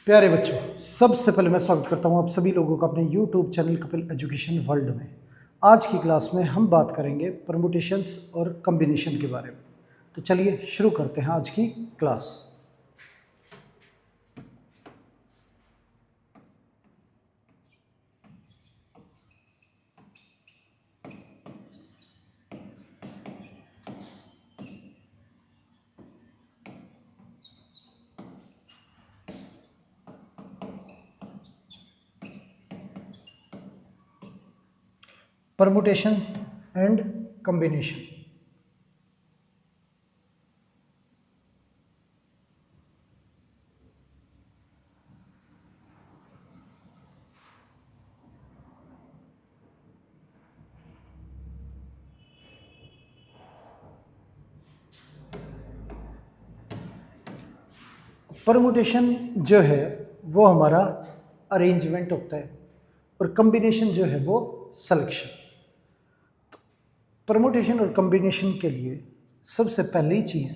प्यारे बच्चों, सबसे पहले मैं स्वागत करता हूं आप सभी लोगों का अपने YouTube channel Kapil education world में। आज की क्लास में हम बात करेंगे परमुटेशंस और कॉम्बिनेशन के बारे में। तो चलिए शुरू करते हैं आज की class. Permutation and combination. Permutation जो है वो हमारा अरेंजमेंट होता है और कॉम्बिनेशन जो है वो सिलेक्शन। परमुटेशन और कॉम्बिनेशन के लिए सबसे पहली चीज़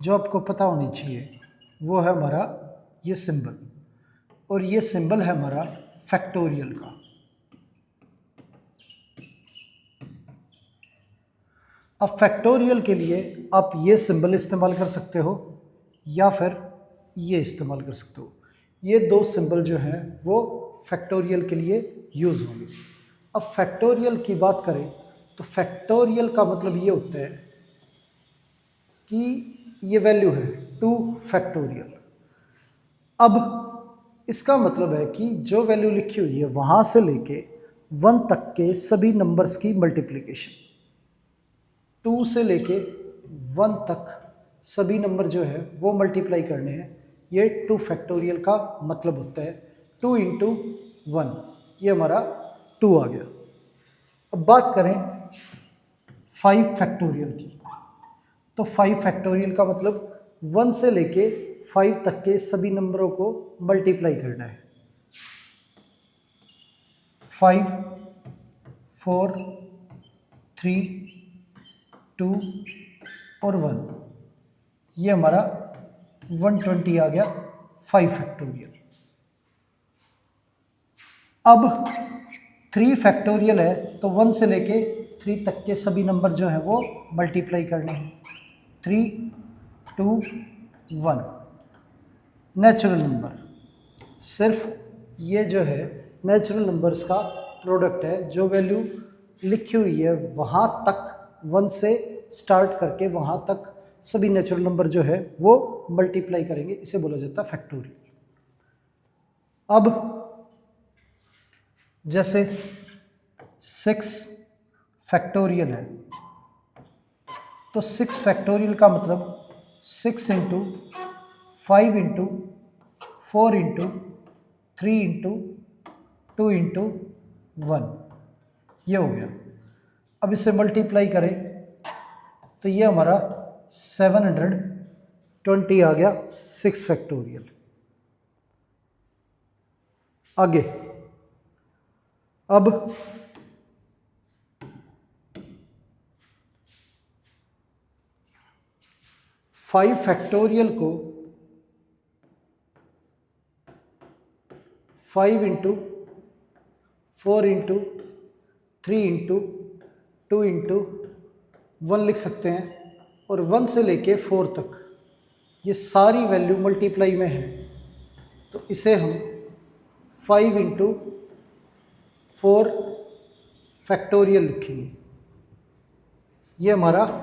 जो आपको पता होनी चाहिए वो है हमारा ये सिंबल, और ये सिंबल है हमारा फैक्टोरियल का। अब फैक्टोरियल के लिए आप ये सिंबल इस्तेमाल कर सकते हो या फिर ये इस्तेमाल कर सकते हो। ये दो सिंबल जो हैं वो फैक्टोरियल के लिए यूज़ होंगे। अब फैक्टोरियल की बात करें तो फैक्टोरियल का मतलब ये होता है कि ये वैल्यू है 2 फैक्टोरियल। अब इसका मतलब है कि जो वैल्यू लिखी हुई है वहाँ से लेके 1 तक के सभी नंबर्स की मल्टीप्लिकेशन, 2 से लेके 1 तक सभी नंबर जो है वो मल्टीप्लाई करने हैं। ये 2 फैक्टोरियल का मतलब होता है 2 इंटू 1, ये हमारा 2 आ गया। अब बात करें 5 फैक्टोरियल की, तो 5 फैक्टोरियल का मतलब 1 से लेके 5 तक के सभी नंबरों को मल्टीप्लाई करना है। 5, 4, 3, 2 और 1, ये हमारा 120 आ गया 5 फैक्टोरियल। अब 3 फैक्टोरियल है तो 1 से लेके 3 तक के सभी नंबर जो हैं वो मल्टीप्लाई करने हैं। 3, 2, 1 नेचुरल नंबर, सिर्फ ये जो है नेचुरल नंबर्स का प्रोडक्ट है। जो वैल्यू लिखी हुई है वहाँ तक 1 से स्टार्ट करके वहाँ तक सभी नेचुरल नंबर जो है वो मल्टीप्लाई करेंगे, इसे बोला जाता है फैक्टोरियल। अब जैसे 6 फैक्टोरियल है तो 6 फैक्टोरियल का मतलब 6 into 5 into 4 into 3 into 2 into 1, ये हो गया। अब इसे मल्टीप्लाई करें तो ये हमारा 720 आ गया 6 फैक्टोरियल। आगे अब 5 फैक्टोरियल को 5 इंटू 4 इंटू 3 इंटू 2 इंटू 1 लिख सकते हैं, और 1 से लेके 4 तक ये सारी वैल्यू मल्टीप्लाई में है तो इसे हम 5 इंटू 4 फैक्टोरियल लिखेंगे। ये हमारा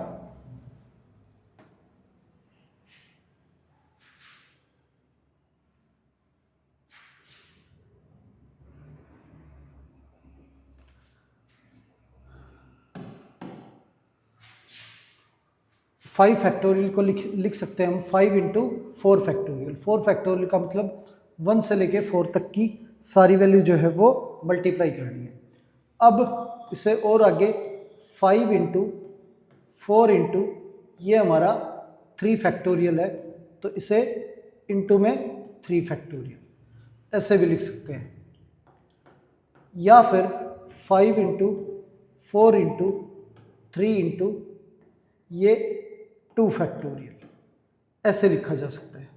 5 फैक्टोरियल को लिख सकते हैं हम 5 इंटू 4 फैक्टोरियल। 4 फैक्टोरियल का मतलब 1 से लेके 4 तक की सारी वैल्यू जो है वो मल्टीप्लाई करनी है। अब इसे और आगे 5 इंटू 4 इंटू ये हमारा 3 फैक्टोरियल है तो इसे इंटू में 3 फैक्टोरियल ऐसे भी लिख सकते हैं, या फिर 5 इंटू 4 इंटू 3 इंटू ये 2 फैक्टोरियल ऐसे लिखा जा सकता है।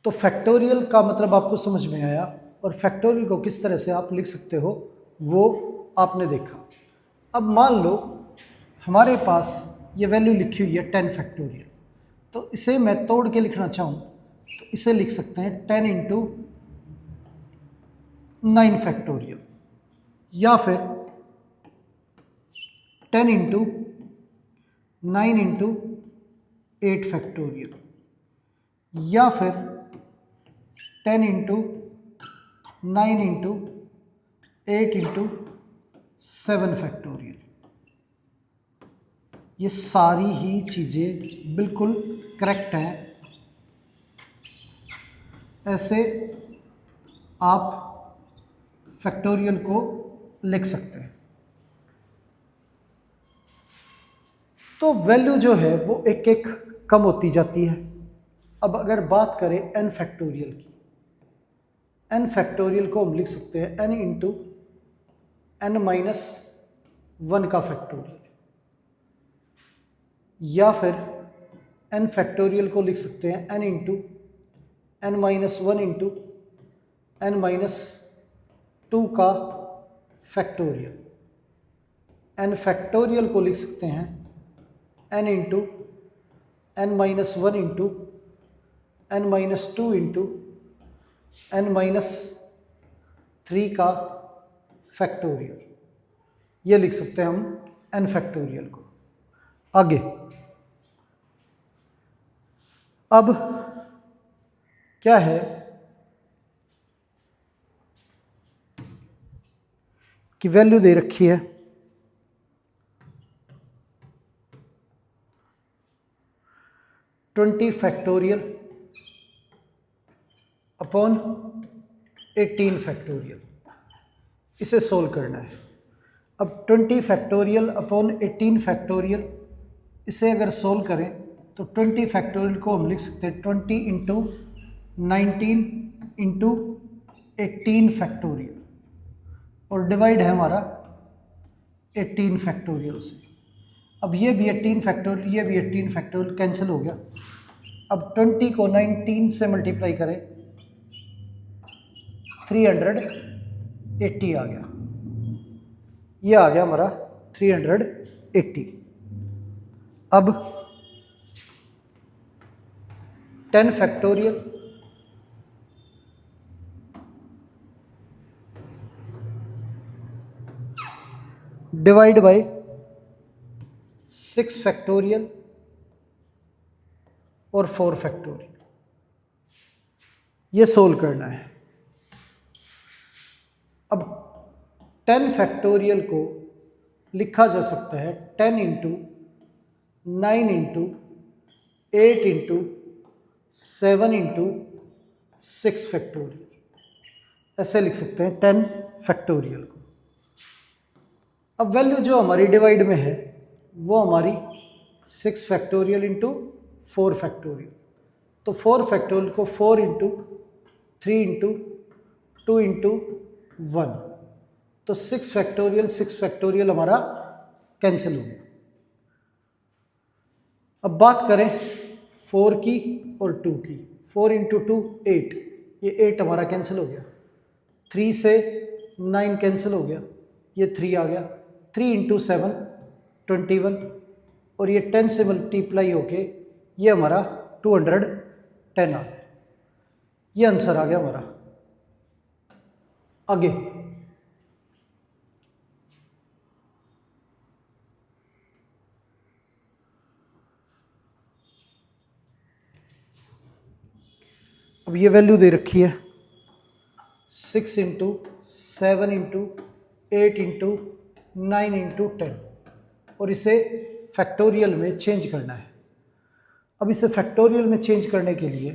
तो फैक्टोरियल का मतलब आपको समझ में आया, और फैक्टोरियल को किस तरह से आप लिख सकते हो वो आपने देखा। अब मान लो हमारे पास ये वैल्यू लिखी हुई है 10 फैक्टोरियल, तो इसे मैं तोड़ के लिखना चाहूँ तो इसे लिख सकते हैं 10 इंटू 9 फैक्टोरियल, या फिर 10 इंटू 9 इंटू 8 फैक्टोरियल, या फिर 10 इंटू 9 इंटू 8 इंटू 7 फैक्टोरियल। ये सारी ही चीज़ें बिल्कुल करेक्ट हैं। ऐसे आप फैक्टोरियल को लिख सकते हैं। तो वैल्यू जो है वो एक एक कम होती जाती है। अब अगर बात करें n फैक्टोरियल की, n फैक्टोरियल को हम लिख सकते हैं n इंटू n माइनस 1 का फैक्टोरियल, या फिर n फैक्टोरियल को लिख सकते हैं n into n minus 1 into n minus 2 का फैक्टोरियल। n फैक्टोरियल को लिख सकते हैं n into n minus 1 into n minus 2 into n minus 3 का फैक्टोरियल। ये लिख सकते हैं हम n फैक्टोरियल को। आगे अब क्या है कि वैल्यू दे रखी है 20 फैक्टोरियल अपॉन 18 फैक्टोरियल, इसे सोल्व करना है। अब 20 फैक्टोरियल अपॉन 18 फैक्टोरियल, इसे अगर सोल्व करें तो 20 फैक्टोरियल को हम लिख सकते हैं 20 इंटू 19 इंटू 18 फैक्टोरियल, और डिवाइड है हमारा 18 फैक्टोरियल से। अब ये भी 18 फैक्टोरियल, ये भी 18 फैक्टोरियल कैंसिल हो गया। अब 20 को 19 से मल्टीप्लाई करें 380 आ गया, ये आ गया हमारा 380। अब 10 फैक्टोरियल डिवाइड बाय 6 फैक्टोरियल और 4 फैक्टोरियल, ये सोल्व करना है। अब 10 फैक्टोरियल को लिखा जा सकता है 10 into 9 into 8 into 7 into 6 factorial, ऐसे लिख सकते हैं 10 फैक्टोरियल को। अब वैल्यू जो हमारी डिवाइड में है वो हमारी 6 फैक्टोरियल इंटू 4 फैक्टोरियल, तो 4 फैक्टोरियल को 4 इंटू 3 इंटू 2 इंटू 1, तो 6 फैक्टोरियल हमारा कैंसिल हो गया। अब बात करें 4 की और 2 की, 4 इंटू 2 8, ये 8 हमारा कैंसिल हो गया। 3 से 9 कैंसिल हो गया, ये 3 आ गया। 3 इंटू 7 21, और ये 10 से मल्टीप्लाई होके ये हमारा 210 आ गया। ये आंसर आ गया हमारा। आगे अब ये वैल्यू दे रखी है 6 इंटू 7 इंटू 8 इंटू 9 इंटू 10, और इसे फैक्टोरियल में चेंज करना है। अब इसे फैक्टोरियल में चेंज करने के लिए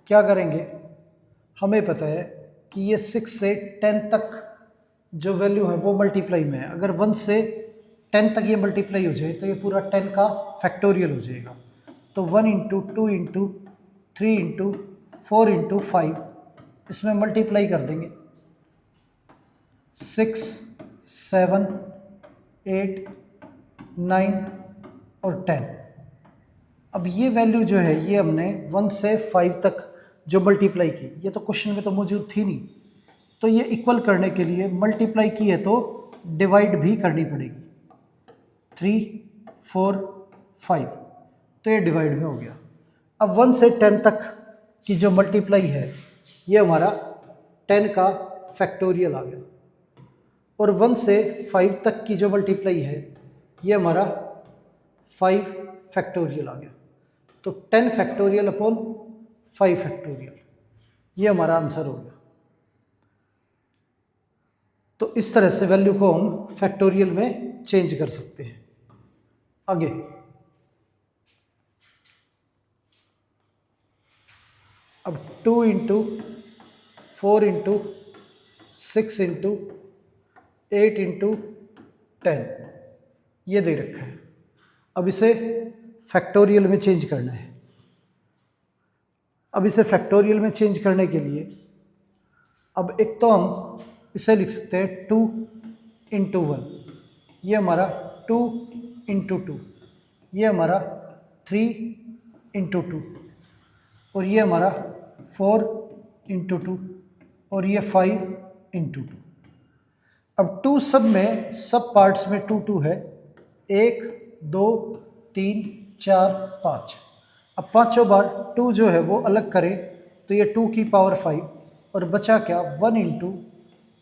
क्या करेंगे, हमें पता है कि ये 6 से 10 तक जो वैल्यू है वो मल्टीप्लाई में है। अगर 1 से 10 तक ये मल्टीप्लाई हो जाए तो ये पूरा 10 का फैक्टोरियल हो जाएगा। तो 1 इंटू 2 इंटू 3 इंटू 4 इंटू 5, इसमें मल्टीप्लाई कर देंगे 6 7 8 9 और 10। अब ये वैल्यू जो है ये हमने 1 से 5 तक जो मल्टीप्लाई की, ये तो क्वेश्चन में तो मौजूद थी नहीं, तो ये इक्वल करने के लिए मल्टीप्लाई की है तो डिवाइड भी करनी पड़ेगी। 3, 4, 5, तो ये डिवाइड में हो गया। अब 1 से 10 तक की जो मल्टीप्लाई है ये हमारा 10 का फैक्टोरियल आ गया, और 1 से 5 तक की जो मल्टीप्लाई है ये हमारा 5 फैक्टोरियल आ गया। तो 10 फैक्टोरियल अपॉन 5 फैक्टोरियल, ये हमारा आंसर हो गया। तो इस तरह से वैल्यू को हम फैक्टोरियल में चेंज कर सकते हैं। आगे अब 2 इंटू 4 इंटू 6 इंटू 8 इंटू 10 ये दे रखा है। अब इसे फैक्टोरियल में चेंज करना है। अब इसे फैक्टोरियल में चेंज करने के लिए अब एक तो हम इसे लिख सकते हैं 2 इंटू 1, ये हमारा 2 इंटू 2, ये हमारा 3 इंटू 2, और ये हमारा 4 इंटू 2, और ये 5 इंटू 2। अब 2 सब पार्ट्स में 2 2 है, 1 2 3 4 5। अब पाँचों बार 2 जो है वो अलग करें तो ये 2 की पावर 5, और बचा क्या 1 इंटू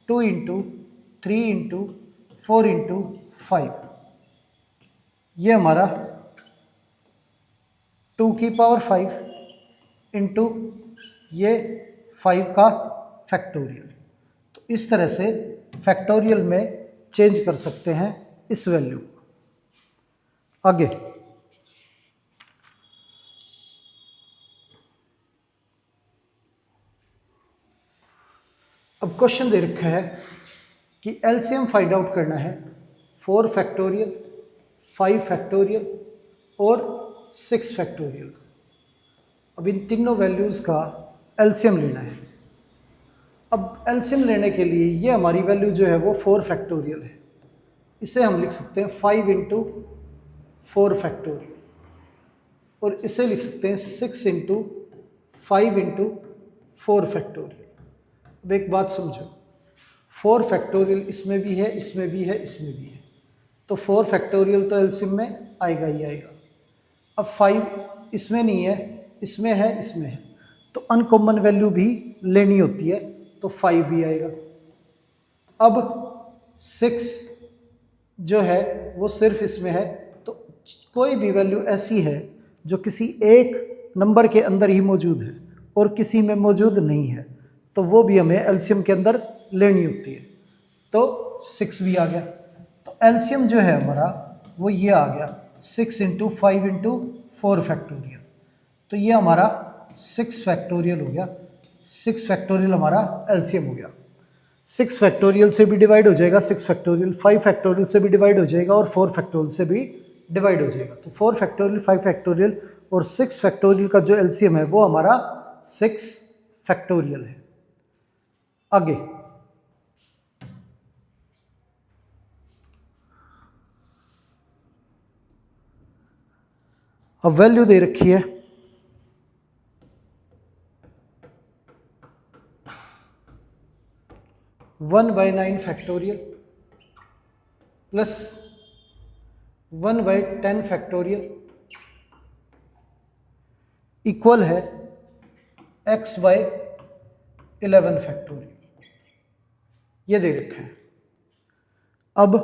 2 इंटू 3 इंटू 4 इंटू 5, ये हमारा 2 की पावर 5 इंटू ये 5 का फैक्टोरियल। तो इस तरह से फैक्टोरियल में चेंज कर सकते हैं इस वैल्यू को। आगे अब क्वेश्चन दे रखा है कि एलसीएम फाइंड आउट करना है 4 फैक्टोरियल, 5 फैक्टोरियल और 6 फैक्टोरियल। अब इन तीनों वैल्यूज़ का एलसीएम लेना है। अब एलसीएम लेने के लिए ये हमारी वैल्यू जो है वो 4 फैक्टोरियल है, इसे हम लिख सकते हैं 5 इंटू 4 फैक्टोरियल, और इसे लिख सकते हैं 6 इंटू 5 इंटू 4 फैक्टोरियल। अब एक बात समझो, 4 फैक्टोरियल इसमें भी है, इसमें भी है, इसमें भी है, तो 4 फैक्टोरियल तो एलसीएम में आएगा ही आएगा। अब 5 इसमें नहीं है, इसमें है, इसमें है, तो अनकॉमन वैल्यू भी लेनी होती है, तो 5 भी आएगा। अब 6 जो है वो सिर्फ इसमें है, तो कोई भी वैल्यू ऐसी है जो किसी एक नंबर के अंदर ही मौजूद है और किसी में मौजूद नहीं है, तो वो भी हमें एलसीएम के अंदर लेनी होती है। तो 6 भी आ गया, तो एलसीएम जो है हमारा वो ये आ गया 6 इंटू 5 इंटू 4 फैक्टोरियल, तो ये हमारा 6 फैक्टोरियल हो गया। 6 फैक्टोरियल हमारा एलसीएम हो गया। 6 फैक्टोरियल से भी डिवाइड हो जाएगा 6 फैक्टोरियल, 5 फैक्टोरियल से भी डिवाइड हो जाएगा और 4 फैक्टोरियल से भी डिवाइड हो जाएगा। तो 4 फैक्टोरियल, 5 फैक्टोरियल और 6 फैक्टोरियल का जो एलसीएम है वो हमारा 6 फैक्टोरियल है। आगे अब वैल्यू दे रखी है 1/9 फैक्टोरियल प्लस 1/10 फैक्टोरियल इक्वल है x/11 फैक्टोरियल, ये दे रखा है। अब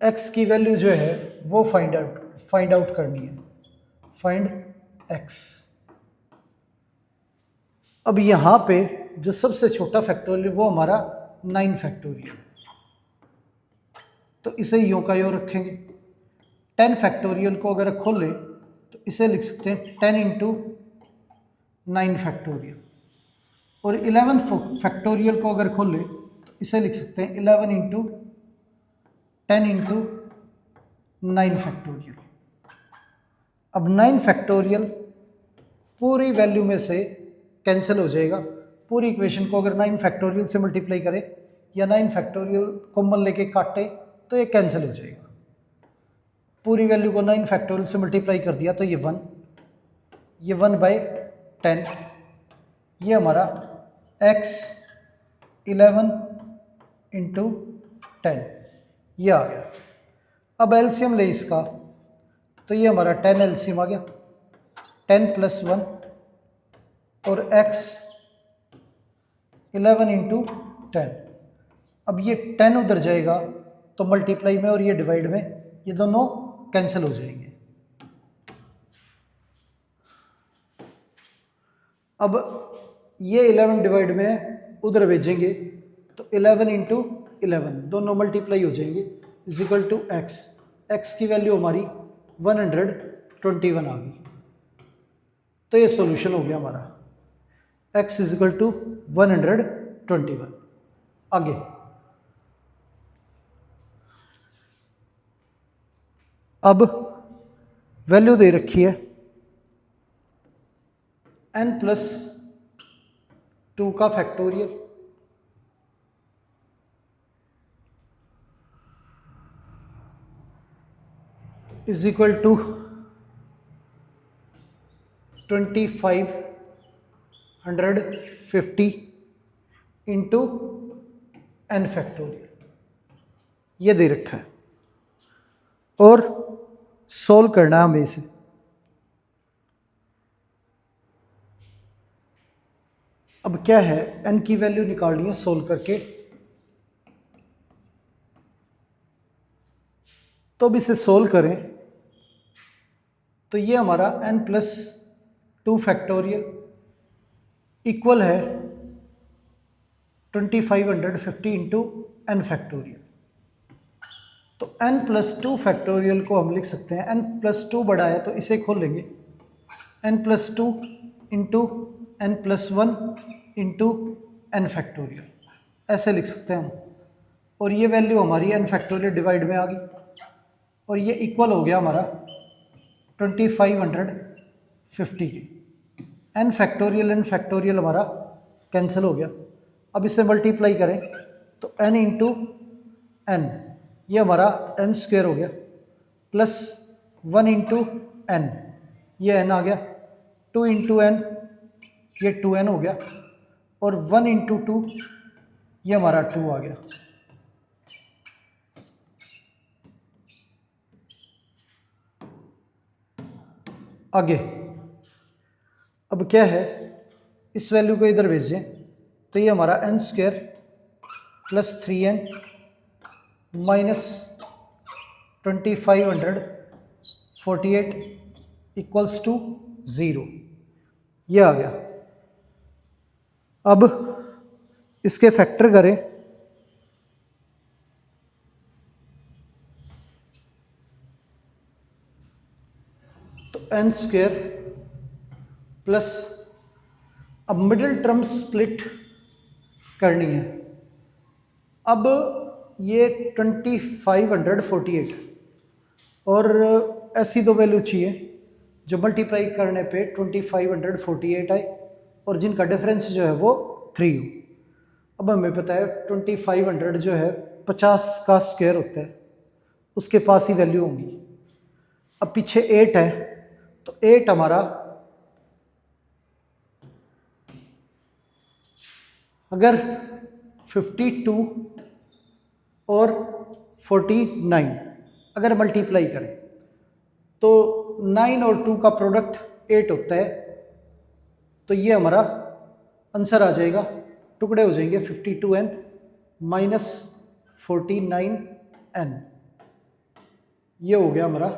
x की वैल्यू जो है वो फाइंड आउट करनी है, फाइंड x। अब यहाँ पे जो सबसे छोटा फैक्टोरियल वो हमारा 9 फैक्टोरियल, तो इसे यों का यों रखेंगे। 10 फैक्टोरियल को अगर खोलें तो इसे लिख सकते हैं 10 इंटू 9 फैक्टोरियल, और 11 फैक्टोरियल को अगर खोलें तो इसे लिख सकते हैं 11 इंटू 10 इंटू 9 फैक्टोरियल। अब 9 फैक्टोरियल पूरी वैल्यू में से कैंसिल हो जाएगा। पूरी इक्वेशन को अगर 9 फैक्टोरियल से मल्टीप्लाई करें या 9 फैक्टोरियल कॉमन लेके काटे तो ये कैंसिल हो जाएगा। पूरी वैल्यू को 9 फैक्टोरियल से मल्टीप्लाई कर दिया तो ये 1, ये 1/10, ये हमारा x 11 इंटू 10 ये आ गया। अब एलसीएम ले इसका, तो ये हमारा 10 एलसीएम आ गया, 10 + 1 और x 11 इंटू 10। अब ये 10 उधर जाएगा तो मल्टीप्लाई में और ये डिवाइड में, ये दोनों कैंसिल हो जाएंगे। अब ये 11 डिवाइड में उधर भेजेंगे तो 11 इंटू 11 दोनों मल्टीप्लाई हो जाएंगे, is equal to x। x की वैल्यू हमारी 121 आ गई। तो ये सॉल्यूशन हो गया हमारा, x इज इक्वल टू 121। आगे अब वैल्यू दे रखी है n+2 का factorial is equal to 2550 into n factorial, ये दे रखा है और सोल्व करना है हमें इसे। अब क्या है, n की वैल्यू निकालनी है सोल्व करके, तो अब इसे सोल्व करें तो ये हमारा n+2 फैक्टोरियल इक्वल है 2550 इंटू n फैक्टोरियल। तो n+2 फैक्टोरियल को हम लिख सकते हैं, n+2 बड़ा है तो इसे खोल लेंगे, n+2 into n+1 into n factorial, ऐसे लिख सकते हैं हम। और ये वैल्यू हमारी n फैक्टोरियल डिवाइड में आ गई और ये इक्वल हो गया हमारा 2550 की। n फैक्टोरियल हमारा कैंसिल हो गया। अब इसे मल्टीप्लाई करें तो n इंटू n, ये हमारा n² हो गया, प्लस 1 इंटू n, ये n आ गया, 2 इंटू n, ये 2n हो गया, और 1 इंटू 2, ये हमारा 2 आ गया। आगे अब क्या है, इस वैल्यू को इधर भेजें तो ये हमारा n² plus 3n minus 2548 equals to 0, ये आ गया। अब इसके फैक्टर करें तो n² प्लस, अब मिडिल टर्म स्प्लिट करनी है। अब ये 2548 और ऐसी दो वैल्यू चाहिए जो मल्टीप्लाई करने पे 2548 आए और जिनका डिफरेंस जो है वो 3 हो। अब हमें पता है 2500 जो है 50 का स्क्वायर होता है, उसके पास ही वैल्यू होंगी। अब पीछे 8 है तो 8 हमारा अगर 52 और 49 अगर मल्टीप्लाई करें तो 9 और 2 का प्रोडक्ट 8 होता है, तो ये हमारा आंसर आ जाएगा, टुकड़े हो जाएंगे 52n माइनस 49n, ये हो गया हमारा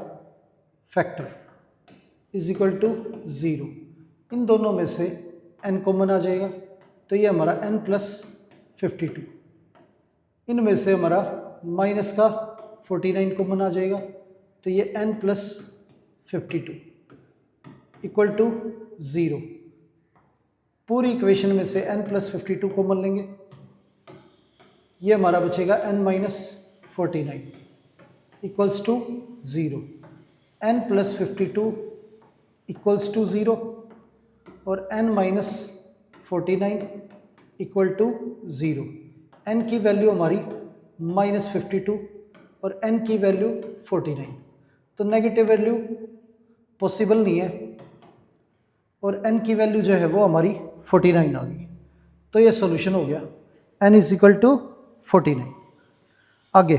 फैक्टर इज इक्वल टू 0। इन दोनों में से n कॉमन आ जाएगा तो ये हमारा n+52, इनमें से हमारा माइनस का 49 कॉमन आ जाएगा तो ये n+52 इक्वल टू 0। पूरी इक्वेशन में से n+52 कॉमन लेंगे, ये हमारा बचेगा n-49 equals to 0। n+52 equals to 0 और n-49 इक्वल टू 0। n की वैल्यू हमारी -52 और n की वैल्यू 49, तो नेगेटिव वैल्यू पॉसिबल नहीं है, और n की वैल्यू जो है वो हमारी 49 आ गई। तो ये सॉल्यूशन हो गया, n इज इक्वल टू 49। आगे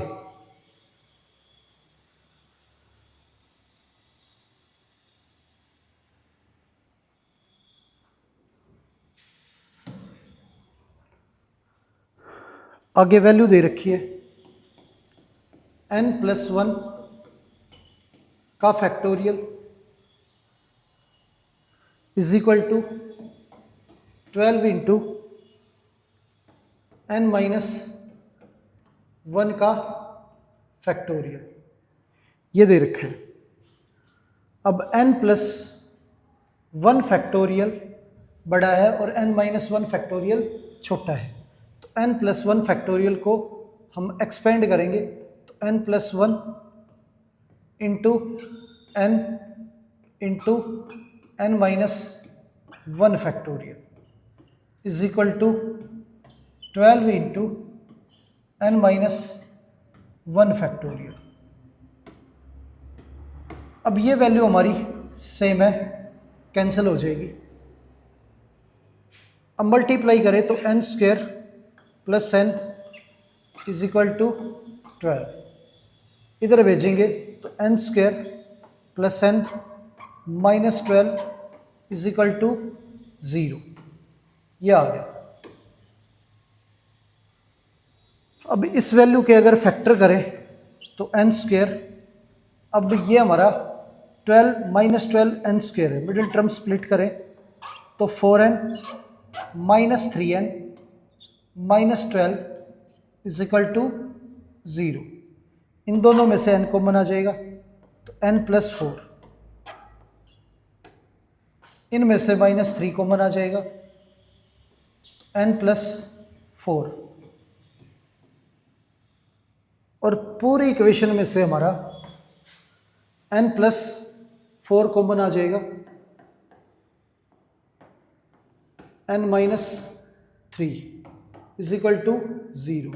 आगे वैल्यू दे रखी है n+1 का factorial is equal to 12 into n-1 का फैक्टोरियल, ये दे रखा है। अब n+1 फैक्टोरियल बड़ा है और n-1 फैक्टोरियल छोटा है, तो n+1 फैक्टोरियल को हम एक्सपेंड करेंगे, तो n+1 into n into n-1 factorial is equal to 12 into n-1 factorial. अब ये वैल्यू हमारी सेम है, कैंसिल हो जाएगी। अब मल्टीप्लाई करें तो n² plus n is equal to 12, इधर भेजेंगे तो n² plus n minus 12 is equal to 0, ये आ गया। अब इस वैल्यू के अगर फैक्टर करें तो n², अब ये हमारा 12 माइनस 12 n² है, मिडिल टर्म स्प्लिट करें तो 4n minus 3n minus 12 is equal to 0। इन दोनों में से n कॉमन आ जाएगा तो n+4, इनमें से -3 कॉमन आ जाएगा n+4, और पूरी इक्वेशन में से हमारा n+4 कॉमन आ जाएगा, n-3 is equal to 0,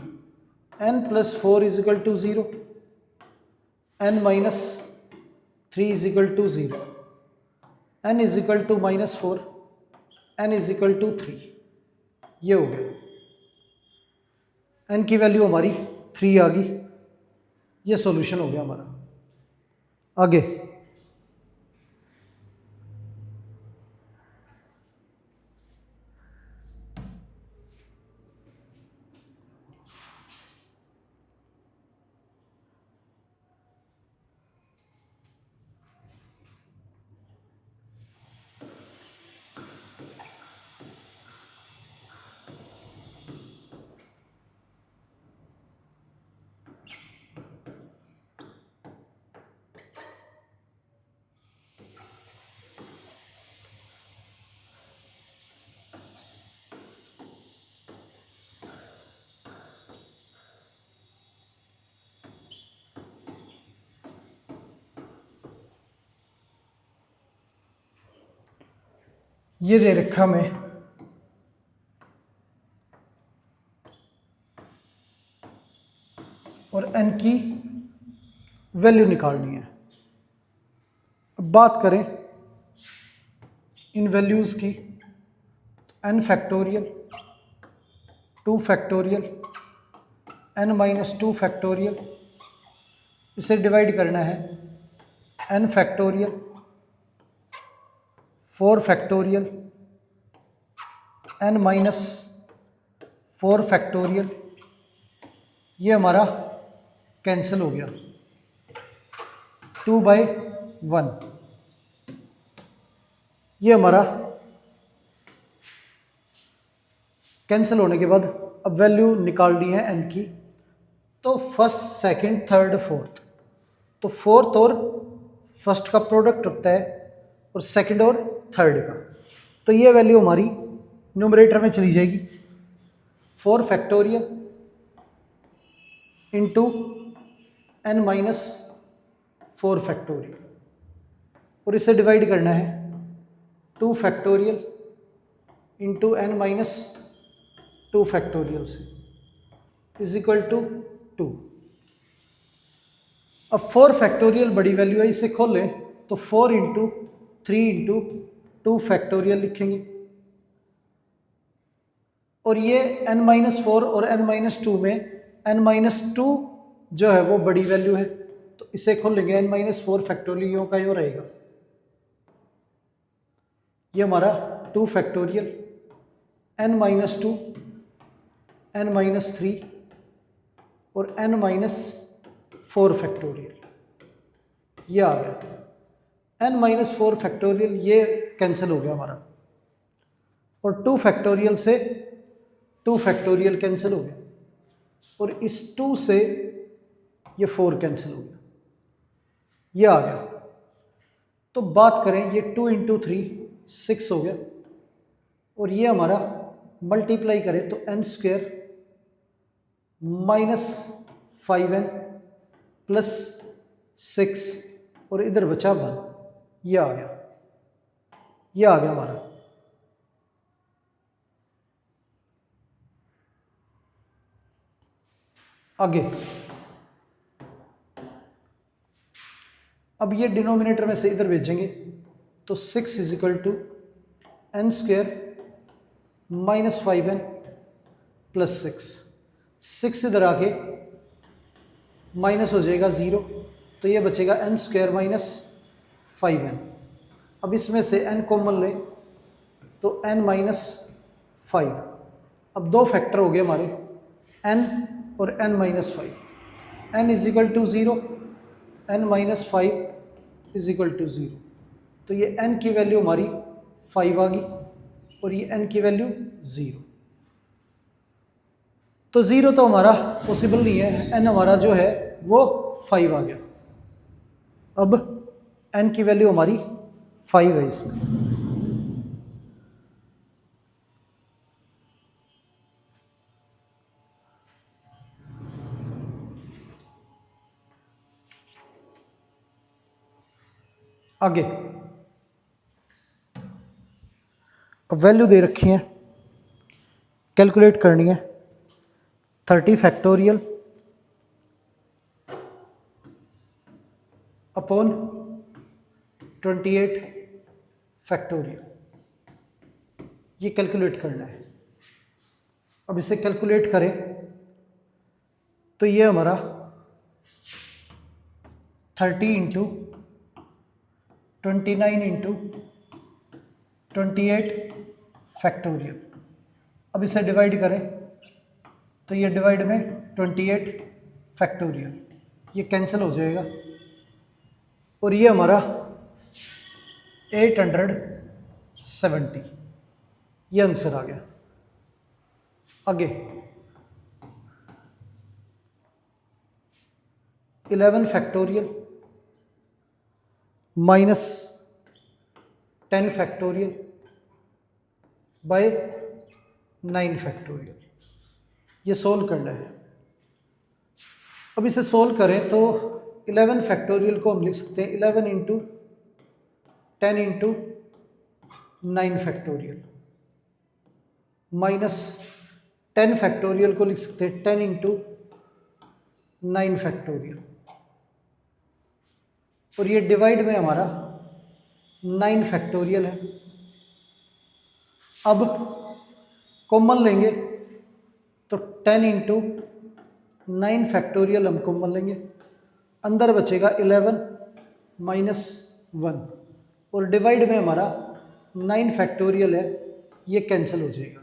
n+4 is equal to 0, n-3 is equal to 0, n is equal to -4, n is equal to 3, ये हो गया। n की वैल्यू हमारी 3 आ गई, ये सॉल्यूशन हो गया हमारा। आगे ये दे रखा हमें और n की वैल्यू निकालनी है। अब बात करें इन वैल्यूज़ की, तो n factorial, 2 factorial, n-2 factorial, इसे डिवाइड करना है n factorial, 4 factorial, n-4 factorial, ये हमारा कैंसिल हो गया 2/1, ये हमारा कैंसिल होने के बाद अब वैल्यू निकालनी है n की, तो फर्स्ट, सेकंड, थर्ड, फोर्थ, तो फोर्थ और फर्स्ट का प्रोडक्ट होता है और सेकंड और थर्ड का, तो ये वैल्यू हमारी न्यूमरेटर में चली जाएगी, 4 फैक्टोरियल इंटू n-4 फैक्टोरियल, और इसे डिवाइड करना है 2 फैक्टोरियल इंटू n-2 फैक्टोरियल से, इज इक्वल टू 2। अब 4 फैक्टोरियल बड़ी वैल्यू है, इसे खोलें तो 4 इंटू 3 इंटू 2 फैक्टोरियल लिखेंगे, और ये n-4 और n-2 में n-2 जो है वो बड़ी वैल्यू है, तो इसे खोलेंगे n-4 फैक्टोरियल यूँ का यूँ रहेगा। ये हमारा 2 फैक्टोरियल n-2 n-3 और n-4 फैक्टोरियल, ये आ गया। n-4 फैक्टोरियल ये कैंसिल हो गया हमारा, और 2 फैक्टोरियल से 2 फैक्टोरियल कैंसिल हो गया, और इस 2 से ये 4 कैंसिल हो गया, ये आ गया। तो बात करें, ये 2 × 3 6 हो गया, और ये हमारा मल्टीप्लाई करें तो n² - 5n + 6 और इधर बचा 1, ये आ गया, ये आ गया हमारा। आगे अब ये डिनोमिनेटर में से इधर भेजेंगे तो 6 = n² - 5n + 6, 6 इधर आके माइनस हो जाएगा 0, तो ये बचेगा n² - 5n। अब इसमें से n कॉमन ले तो n-5। अब 2 फैक्टर हो गए हमारे, n और n-5। n = 0, n-5 = 0, तो ये n की वैल्यू हमारी 5 आ गई, और ये n की वैल्यू 0। तो 0 तो हमारा पॉसिबल नहीं है, n हमारा जो है वो 5 आ गया। अब n की वैल्यू हमारी 5 है इसमें। आगे अब वैल्यू दे रखी है, कैलकुलेट करनी है। 30 फैक्टोरियल अपॉन 28 फैक्टोरियल, ये कैलकुलेट करना है। अब इसे कैलकुलेट करें तो ये हमारा 30 × 29 × 28 फैक्टोरियल। अब इसे डिवाइड करें तो ये डिवाइड में 28 फैक्टोरियल, ये कैंसिल हो जाएगा, और ये हमारा 870, ये आंसर आ गया। आगे 11 फैक्टोरियल - 10 फैक्टोरियल बाय 9 फैक्टोरियल, ये सोल्व करना है। अब इसे सोल्व करें तो 11 फैक्टोरियल को हम लिख सकते हैं 11 × 10 × 9 फैक्टोरियल, माइनस 10 फैक्टोरियल को लिख सकते हैं 10 × 9 फैक्टोरियल, और ये डिवाइड में हमारा 9 फैक्टोरियल है। अब कॉमन लेंगे तो 10 × 9 फैक्टोरियल हम कॉमन लेंगे, अंदर बचेगा 11 - 1, और डिवाइड में हमारा 9 फैक्टोरियल है, ये कैंसिल हो जाएगा,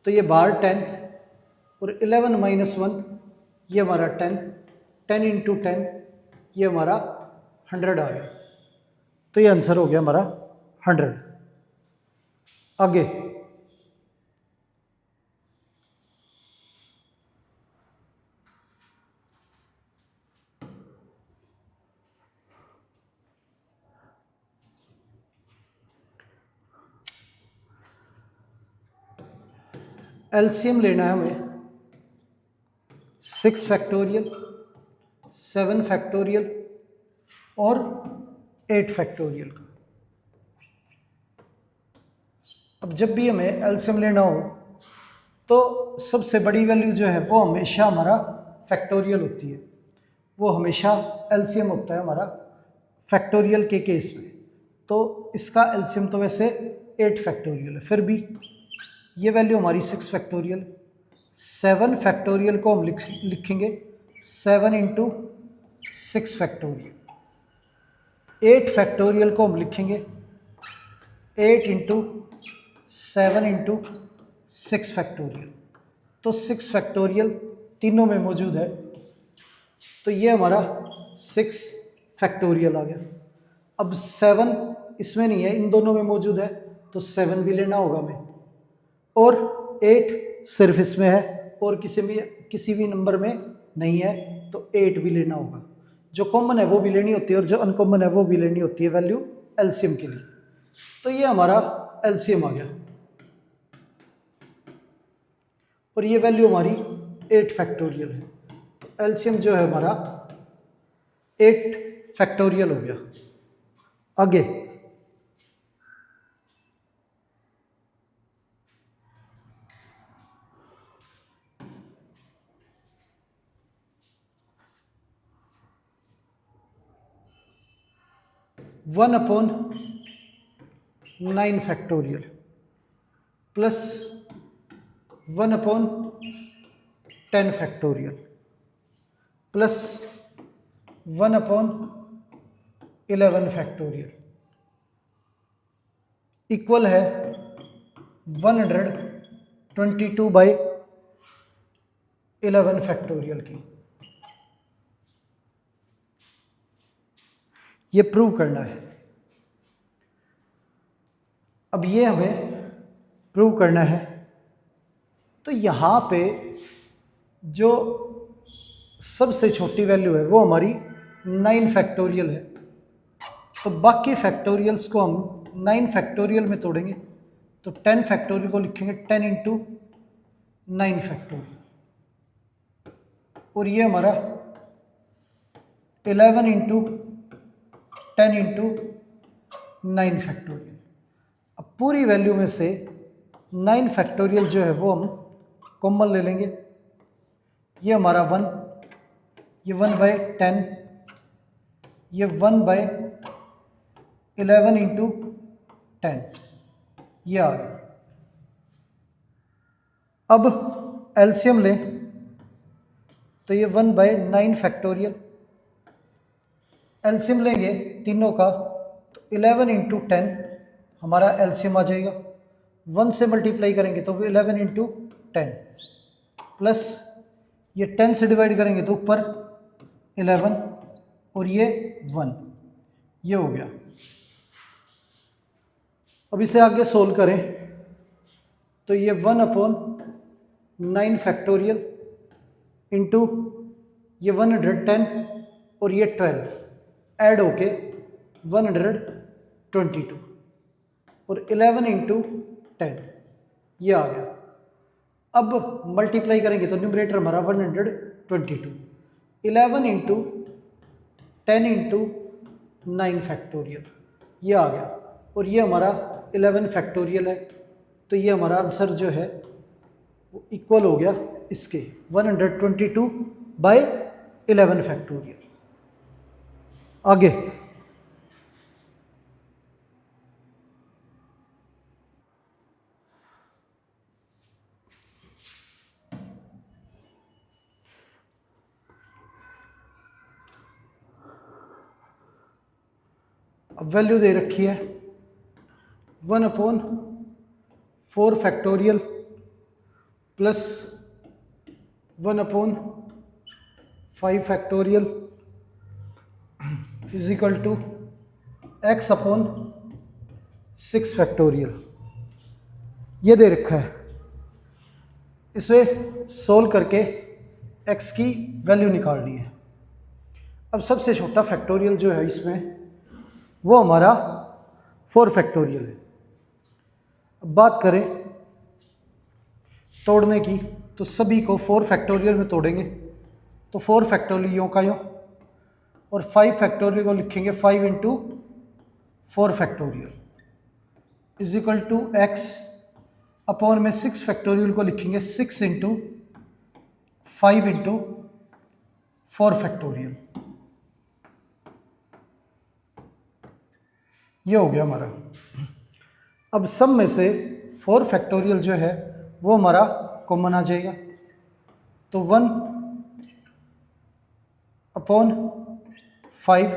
तो ये बाहर 10 और 11 - 1 ये हमारा 10, 10 × 10 ये हमारा 100 आ गया, तो ये आंसर हो गया हमारा 100। आगे एलसीएम लेना है हमें 6 फैक्टोरियल, 7 फैक्टोरियल और 8 फैक्टोरियल का। अब जब भी हमें एलसीएम लेना हो तो सबसे बड़ी वैल्यू जो है वो हमेशा हमारा फैक्टोरियल होती है, वो हमेशा एलसीएम होता है हमारा फैक्टोरियल के केस में। तो इसका एलसीएम तो वैसे 8 फैक्टोरियल है, फिर भी ये वैल्यू हमारी 6 फैक्टोरियल। 7 फैक्टोरियल को हम लिखेंगे 7 इंटू 6 फैक्टोरियल। 8 फैक्टोरियल को हम लिखेंगे 8 इंटू 7 इंटू 6 फैक्टोरियल। तो 6 फैक्टोरियल तीनों में मौजूद है, तो ये हमारा 6 फैक्टोरियल आ गया। अब 7 इसमें नहीं है, इन दोनों में मौजूद है, तो 7 भी लेना होगा हमें, और 8 सिर्फ इसमें है और किसी भी नंबर में नहीं है, तो 8 भी लेना होगा। जो कॉमन है वो भी लेनी होती है और जो अनकॉमन है वो भी लेनी होती है वैल्यू एलसीएम के लिए। तो ये हमारा एलसीएम आ गया, और ये वैल्यू हमारी 8 फैक्टोरियल है। तो एलसीएम जो है हमारा 8 फैक्टोरियल हो गया। आगे 1/9 factorial plus 1/10 factorial plus 1/11 factorial equal है 122/11 फैक्टोरियल की। ये प्रूव करना है। अब ये हमें प्रूव करना है, तो यहाँ पे जो सबसे छोटी वैल्यू है वो हमारी 9 फैक्टोरियल है, तो बाकी फैक्टोरियल्स को हम 9 फैक्टोरियल में तोड़ेंगे, तो 10 फैक्टोरियल को लिखेंगे 10 इंटू 9 फैक्टोरियल, और ये हमारा 11 इंटू 10 इंटू 9 फैक्टोरियल। अब पूरी वैल्यू में से 9 फैक्टोरियल जो है वो हम कॉमन ले लेंगे। ये हमारा 1, ये 1/10, ये 1/11 इंटू 10, ये आ गया। अब एलसीएम लें, तो ये 1/9 फैक्टोरियल, एलसीएम लेंगे तीनों का, तो 11 इंटू 10 हमारा एलसीएम आ जाएगा। 1 से मल्टीप्लाई करेंगे तो 11 इंटू 10, प्लस ये 10 से डिवाइड करेंगे तो ऊपर 11 और ये 1, ये हो गया। अब इसे आगे सोल्व करें, तो ये 1/9 फैक्टोरियल इंटू ये 110 और ये 12 ऐड होके 122 और 11 इंटू 10, ये आ गया। अब मल्टीप्लाई करेंगे तो न्यूमरेटर हमारा 122, 11 इंटू 10 इंटू 9 फैक्टोरियल, ये आ गया, और ये हमारा 11 फैक्टोरियल है, तो ये हमारा आंसर जो है वो इक्वल हो गया इसके 122/11 फैक्टोरियल। आगे अब वैल्यू दे रखी है 1/4 factorial plus 1/5 factorial is equal to x/6 factorial, ये दे रखा है। इसे सोल्व करके x की वैल्यू निकालनी है। अब सबसे छोटा फैक्टोरियल जो है इसमें वो हमारा 4 फैक्टोरियल है। अब बात करें तोड़ने की, तो सभी को 4 फैक्टोरियल में तोड़ेंगे, तो 4 फैक्टोरियल यों का यों, और 5 फैक्टोरियल को लिखेंगे 5 into 4 factorial is equal to x upon में 6 फैक्टोरियल को लिखेंगे 6 इंटू 5 इंटू 4 फैक्टोरियल। ये हो गया हमारा। अब सब में से 4 फैक्टोरियल जो है वो हमारा कॉमन आ जाएगा, तो 1/5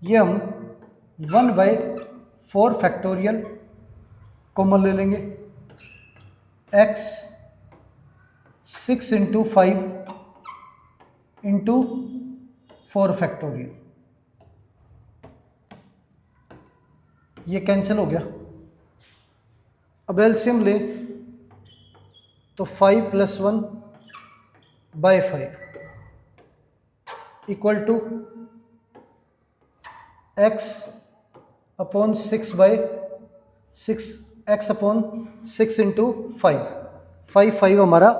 ये हम 1/4 फैक्टोरियल कॉमन ले लेंगे। x 6 × 5 × 4 फैक्टोरियल, ये कैंसिल हो गया। अब एलसीएम ले तो 5 + 1/5 equal to x upon 6/6, x upon 6 × 5, 5 हमारा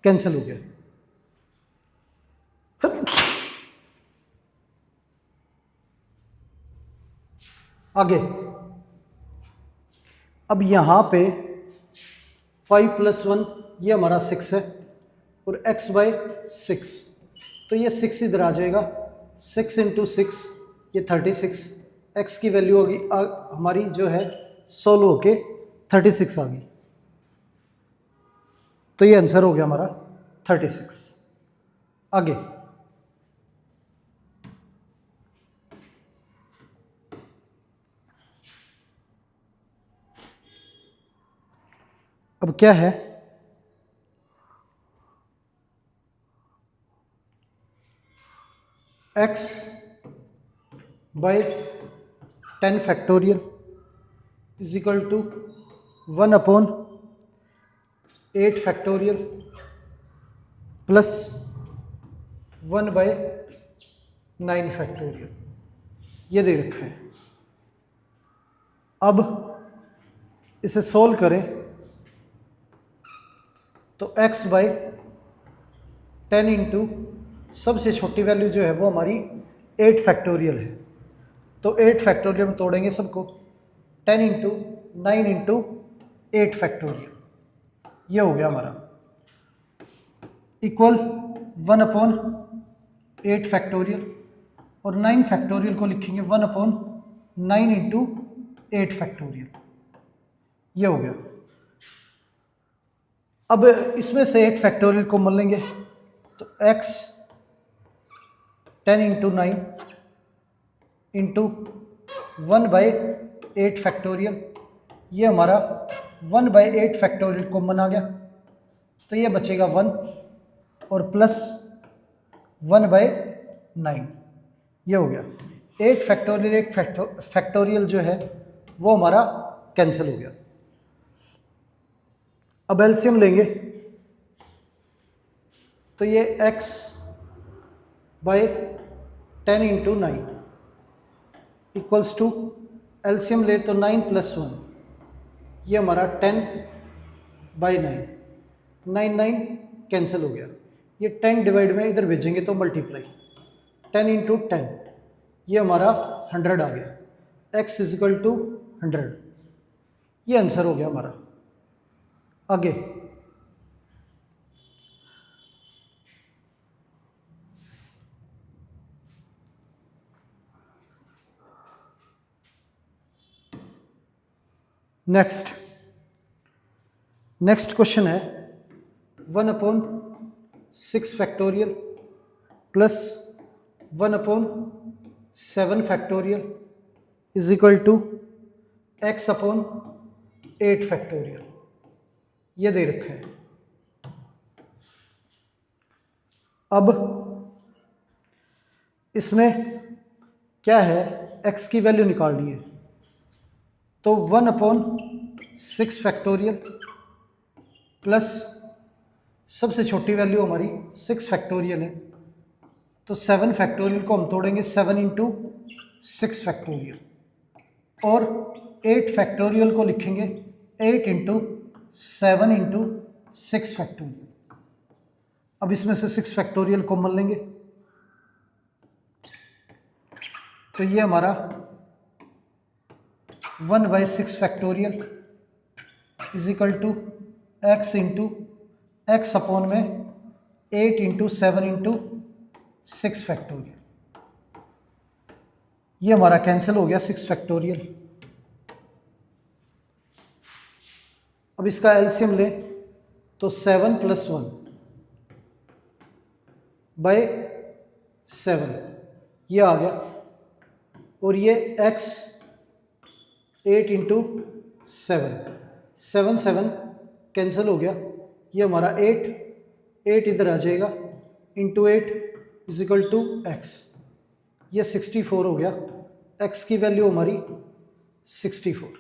कैंसिल हो गया। आगे अब यहाँ पे 5 + 1 ये हमारा 6 है और x/6, तो ये 6 इधर आ जाएगा, 6 × 6 ये 36, x की वैल्यू होगी हमारी जो है 16 होके 36 आ गई, तो ये आंसर हो गया हमारा 36। आगे अब क्या है, x/10 factorial is equal to 1/8 factorial plus 1/9 factorial, ये दे रखा है। अब इसे सोल्व करें तो x/10 इंटू सबसे छोटी वैल्यू जो है वो हमारी 8 फैक्टोरियल है, तो 8 फैक्टोरियल में तोड़ेंगे सबको, 10 × 9 × 8 फैक्टोरियल, ये हो गया हमारा इक्वल 1/8 फैक्टोरियल, और 9 फैक्टोरियल को लिखेंगे 1/9 × 8 फैक्टोरियल, ये हो गया। अब इसमें से 8 फैक्टोरियल को मान लेंगे तो x 10 × 9 इंटू 1/8 फैक्टोरियल, ये हमारा 1/8 फैक्टोरियल कॉमन आ गया, तो ये बचेगा 1 और प्लस 1/9, ये हो गया। 8 फैक्टोरियल 8 फैक्टोरियल जो है वो हमारा कैंसिल हो गया। अब एलसीएम लेंगे तो ये x/10 × 9 इक्वल्स टू, एलसीएम ले तो 9 + 1, ये हमारा 10/9, 9 कैंसिल हो गया, ये 10 डिवाइड में इधर भेजेंगे तो मल्टीप्लाई, 10 × 10 ये हमारा 100 आ गया, x = 100, ये आंसर हो गया हमारा। आगे नेक्स्ट क्वेश्चन है 1/6 factorial plus 1/7 factorial is equal to x/8 factorial, ये दे रखा है। अब इसमें क्या है, x की वैल्यू निकालनी है, तो 1/6 फैक्टोरियल प्लस सबसे छोटी वैल्यू हमारी 6 फैक्टोरियल है, तो 7 फैक्टोरियल को हम तोड़ेंगे 7 × 6 फैक्टोरियल, और 8 फैक्टोरियल को लिखेंगे 8 × 7 × 6 फैक्टोरियल। अब इसमें से 6 फैक्टोरियल कॉमन लेंगे तो ये हमारा 1/6 factorial is equal to x into x upon में 8 × 7 × 6 फैक्टोरियल, ये हमारा कैंसिल हो गया 6 फैक्टोरियल। अब इसका एलसीएम लें तो 7 + 1 बाय 7 ये आ गया, और ये x 8 × 7, 7 7 कैंसिल हो गया, ये हमारा 8 इधर आ जाएगा, इंटू 8 = x, ये 64 हो गया, x की वैल्यू हमारी 64,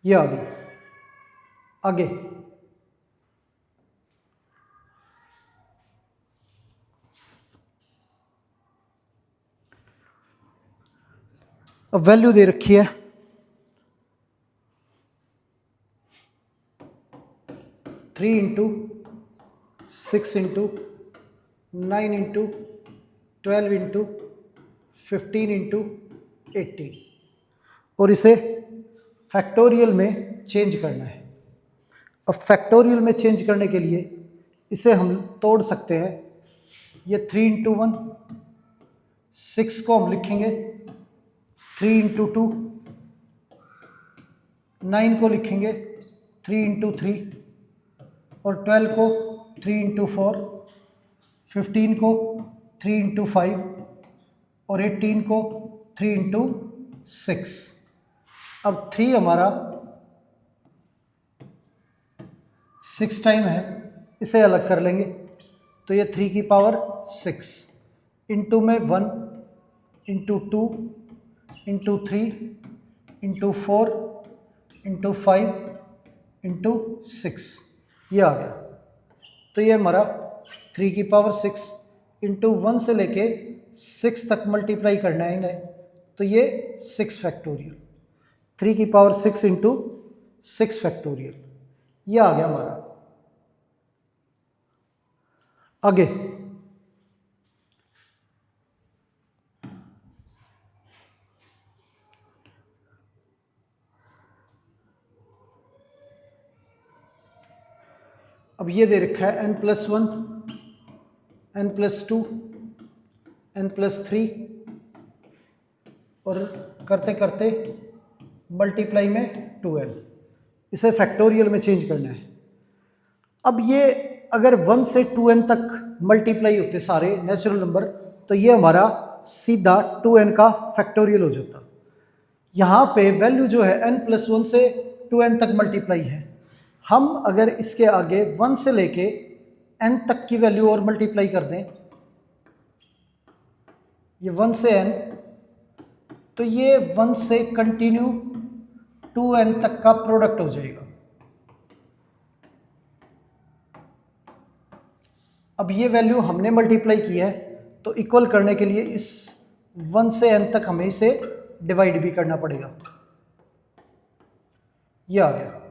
ये आ गई। आगे अब वैल्यू दे रखी है 3 × 6 × 9 × 12 × 15 × 18, और इसे फैक्टोरियल में चेंज करना है। अब फैक्टोरियल में चेंज करने के लिए इसे हम तोड़ सकते हैं। ये 3 × 1, 6 को हम लिखेंगे 3 × 2, 9 को लिखेंगे 3 × 3, और 12 को 3 × 4, 15 को 3 × 5, और 18 को 3 × 6। अब 3 हमारा 6 टाइम है, इसे अलग कर लेंगे तो ये 3 की पावर 6, इंटू में 1, into 2, into 3, into 4, into 5, into 6, ये आ गया। तो ये हमारा 3 की पावर 6 इंटू 1 से लेके 6 तक मल्टीप्लाई करना है इन्हें, तो ये 6 फैक्टोरियल, 3 की पावर 6 इंटू 6 फैक्टोरियल, ये आ गया हमारा। आगे अब ये दे रखा है n+1, n+2, n+3, और करते करते मल्टीप्लाई में 2n, इसे फैक्टोरियल में चेंज करना है। अब ये अगर 1 से 2n तक मल्टीप्लाई होते सारे नेचुरल नंबर, तो ये हमारा सीधा 2n का फैक्टोरियल हो जाता। यहाँ पे वैल्यू जो है n+1 से 2n तक मल्टीप्लाई है, हम अगर इसके आगे 1 से लेके n तक की वैल्यू और मल्टीप्लाई कर दें, ये 1 से n, तो ये 1 से कंटिन्यू 2n तक का प्रोडक्ट हो जाएगा। अब ये वैल्यू हमने मल्टीप्लाई की है, तो इक्वल करने के लिए इस 1 से n तक हमें इसे डिवाइड भी करना पड़ेगा, ये आ गया।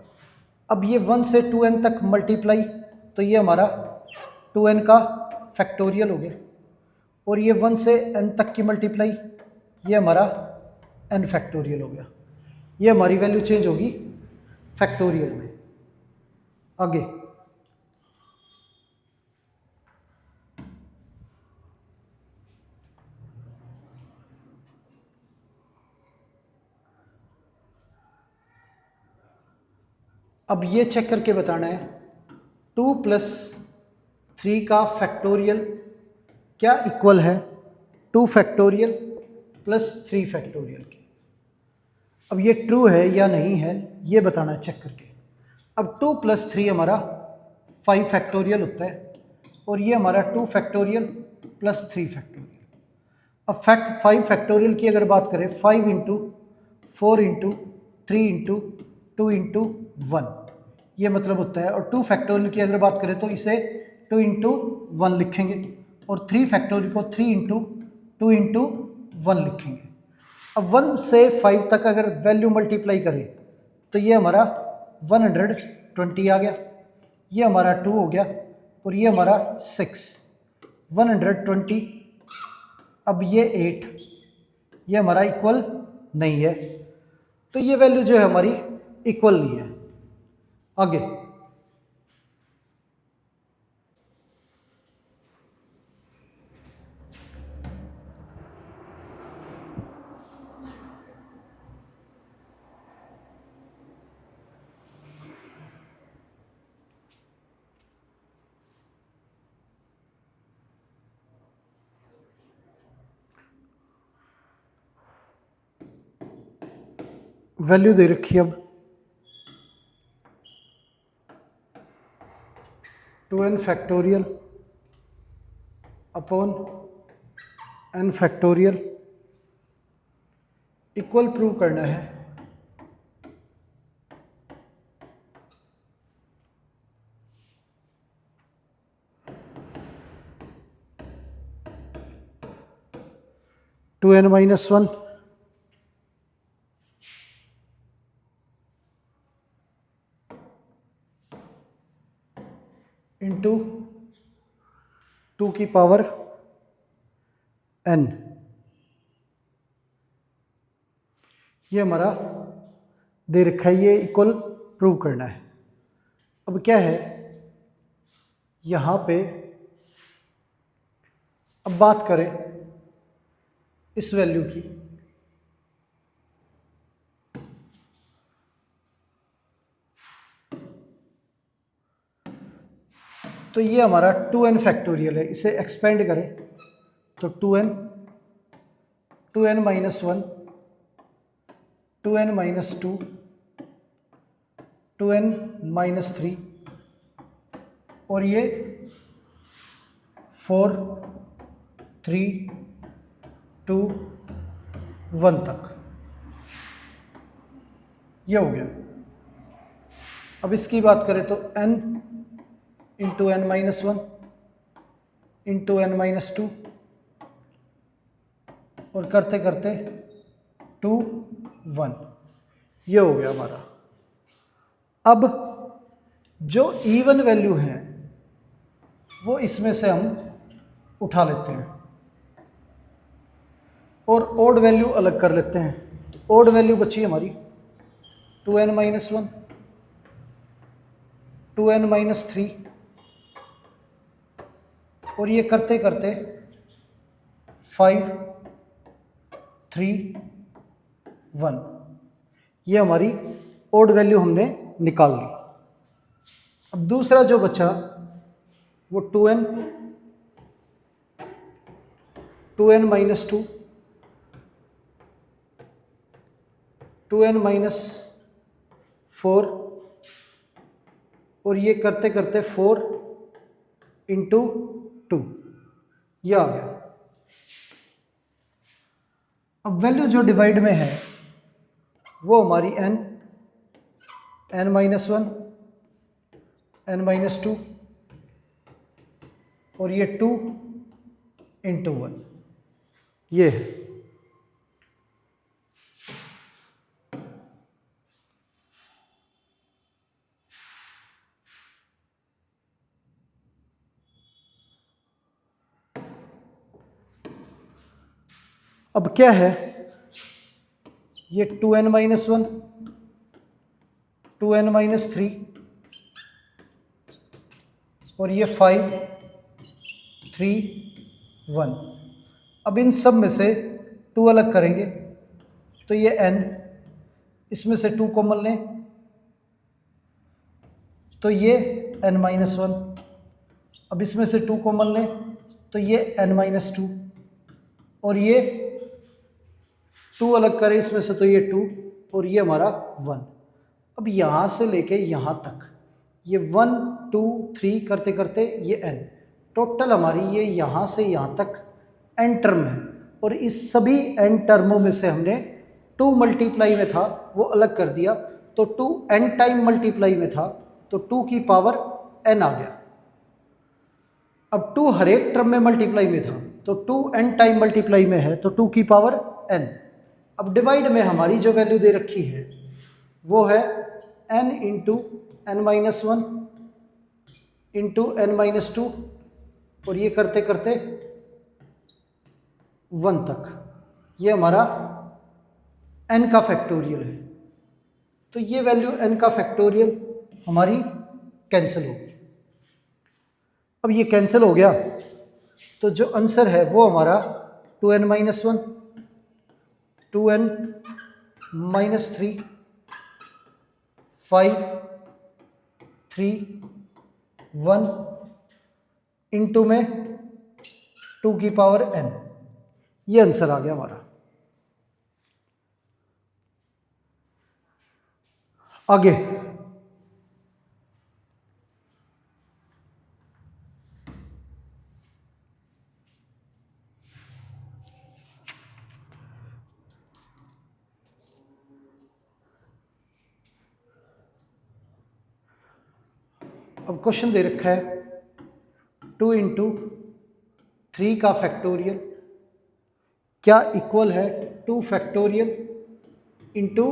अब ये 1 से 2n तक मल्टीप्लाई, तो ये हमारा 2n का फैक्टोरियल हो गया, और ये 1 से n तक की मल्टीप्लाई, ये हमारा n फैक्टोरियल हो गया। ये हमारी वैल्यू चेंज होगी फैक्टोरियल में। आगे अब ये चेक करके बताना है 2 + 3 का फैक्टोरियल क्या इक्वल है 2 फैक्टोरियल + 3 फैक्टोरियल के। अब ये ट्रू है या नहीं है ये बताना है चेक करके। अब 2 + 3 हमारा 5 फैक्टोरियल होता है, और ये हमारा 2 फैक्टोरियल + 3 फैक्टोरियल। अब 5 फैक्टोरियल की अगर बात करें, 5 × 4 × 3 × 2 × 1, ये मतलब होता है। और 2 फैक्टोरियल की अगर बात करें तो इसे 2 × 1 लिखेंगे, और 3 फैक्टोरियल को 3 × 2 × 1 लिखेंगे। अब 1 से 5 तक अगर वैल्यू मल्टीप्लाई करें तो ये हमारा 120 आ गया, ये हमारा 2 हो गया, और ये हमारा 6, 120। अब ये 8, ये हमारा इक्वल नहीं है, तो ये वैल्यू जो है हमारी इक्वल नहीं है। आगे वैल्यू दे रखी है अब 2n factorial upon n factorial equal prove करना है 2n माइनस 1 इंटू 2 की पावर n, ये हमारा दे रखा है, ये इक्वल प्रूव करना है। अब क्या है यहाँ पे, अब बात करें इस वैल्यू की, तो ये हमारा 2n फैक्टोरियल है। इसे एक्सपेंड करें तो 2n minus 1, 2n minus 2, 2n minus 3 और ये 4, 3, 2, 1 तक ये हो गया। अब इसकी बात करें तो n into n minus 1 into n minus 2 और करते करते 2, 1, ये हो गया हमारा। अब जो इवन वैल्यू है वो इसमें से हम उठा लेते हैं और ओड वैल्यू अलग कर लेते हैं। तो ओड वैल्यू बची हमारी 2n माइनस 1, 2n माइनस 3 और ये करते करते 5, 3, 1, ये हमारी ओड वैल्यू हमने निकाल ली। अब दूसरा जो बचा वो 2n माइनस 2, 2n माइनस 4 और ये करते करते 4 इंटू 2, यह आ गया। अब वैल्यू जो डिवाइड में है वो हमारी n माइनस 1, n माइनस 2 और ये 2 इंटू 1, ये है। अब क्या है, ये 2n माइनस 1, 2n माइनस 3 और ये 5, 3, 1। अब इन सब में से 2 अलग करेंगे तो ये n, इसमें से 2 कॉमन लें तो ये n माइनस 1। अब इसमें से 2 कॉमन लें तो ये n माइनस 2 और ये 2 अलग करें इसमें से तो ये 2 और ये हमारा 1। अब यहाँ से लेके यहाँ तक ये 1, 2, 3 करते करते ये n, टोटल हमारी ये यहाँ से यहाँ तक n टर्म है और इस सभी n टर्मों में से हमने 2 मल्टीप्लाई में था वो अलग कर दिया, तो 2 n टाइम मल्टीप्लाई में था तो 2 की पावर n आ गया। अब 2 हर एक टर्म में मल्टीप्लाई में था तो 2 n टाइम मल्टीप्लाई में है तो 2 की पावर n। अब डिवाइड में हमारी जो वैल्यू दे रखी है वो है n into n minus 1 into n minus 2 और ये करते करते 1 तक, ये हमारा n का फैक्टोरियल है। तो ये वैल्यू n का फैक्टोरियल हमारी कैंसिल होगी। अब ये कैंसिल हो गया तो जो आंसर है वो हमारा 2n minus 1, 2n minus 3, 5, 3, 1 into में 2 की पावर n, ये आंसर आ गया हमारा। आगे अब क्वेश्चन दे रखा है 2 इंटू 3 का फैक्टोरियल क्या इक्वल है 2 फैक्टोरियल इंटू